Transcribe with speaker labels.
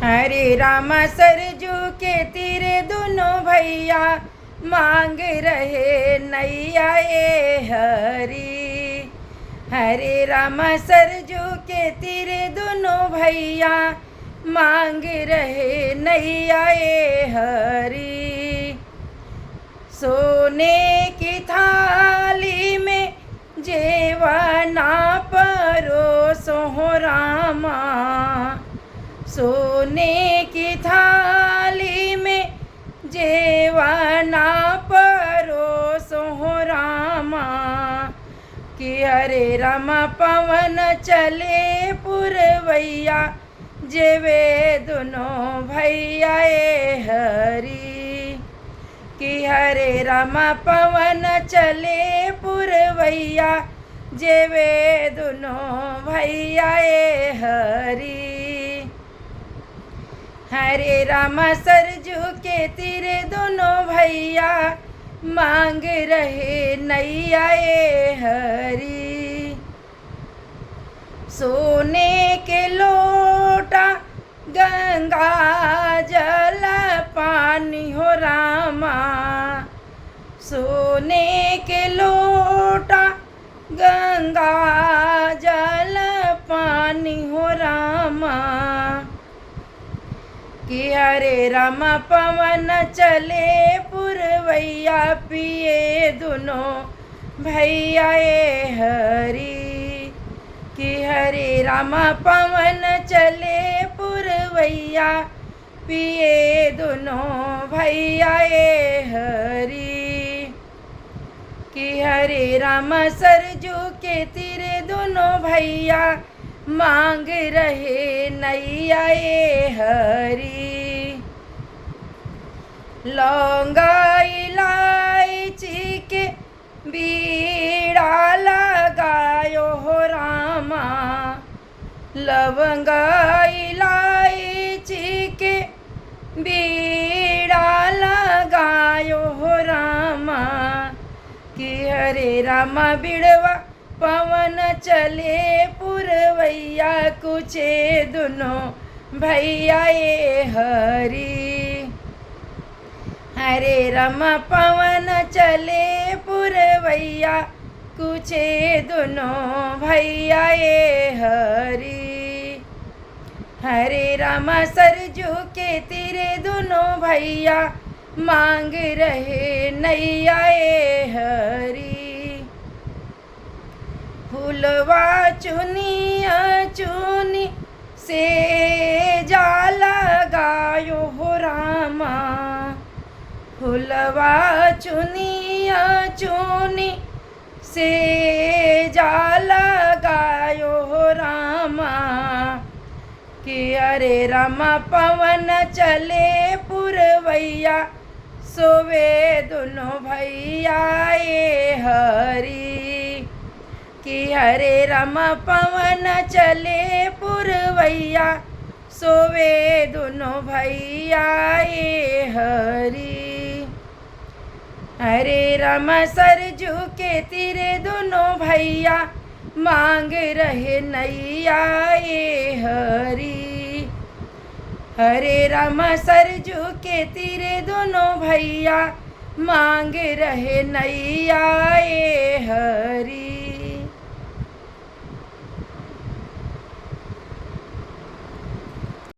Speaker 1: हरे राम सरजू के तीरे दोनों भैया मांग रहे नैया ए हरी। हरे राम सरजू के तीरे दोनों भैया मांग रहे नैया ए हरी। सोने की थाली में जेवना परोसो हो रामा। सोने की थाली में जेवना परोसो हो रामा। कि हरे राम पवन चले पुरवैया जेवे दोनों भैया ए हरी। कि हरे राम पवन चले पुरवैया जेवे दोनों भैया ए हरी। हरे राम सरजू के तीरे दोनों भैया मांग रहे नैया ए हरी। सोने के लोटा गंगा जल पानी हो रामा। सोने के लोटा गंगा जल पानी हो रामा। कि हरे राम पवन चले पुरवैया पिए दोनों भैया ए हरी। कि हरे राम पवन चले पुरवैया पिए दोनों भैया ए हरी। कि हरे राम सरजू के तीरे दोनों भैया मांग रहे नैया ए हरी। लौंगा इलायची के बीड़ा लगायो हो रामा। लवंगा इलायची के बीड़ा लगायो हो रामा। कि हरे राम बिड़वा पवन चले पुरवैया कुचे दोनों भैया ए हरी। हरे राम पवन चले पुरवैया कुचे दोनों भैया ए हरी। हरे राम सरजू के तीरे दोनों भैया मांग रहे नैया ए हरी। फूलवा चुनिया चुनी से जा लगायो हो रामा। फूलवा चुनिया चुनी से जा लगायो हो रामा। कि हरे राम पवन चले पुरवैया सोवे दोनों भैया ए हरी। कि हरे राम पवन चले पुरवैया सोवे दोनों भैया ए हरी। हरे राम सरजू के तीरे दोनों भैया मांग रहे नैया ए हरी। हरे राम सरजू के तीरे दोनों भैया मांग रहे नैया ए हरी।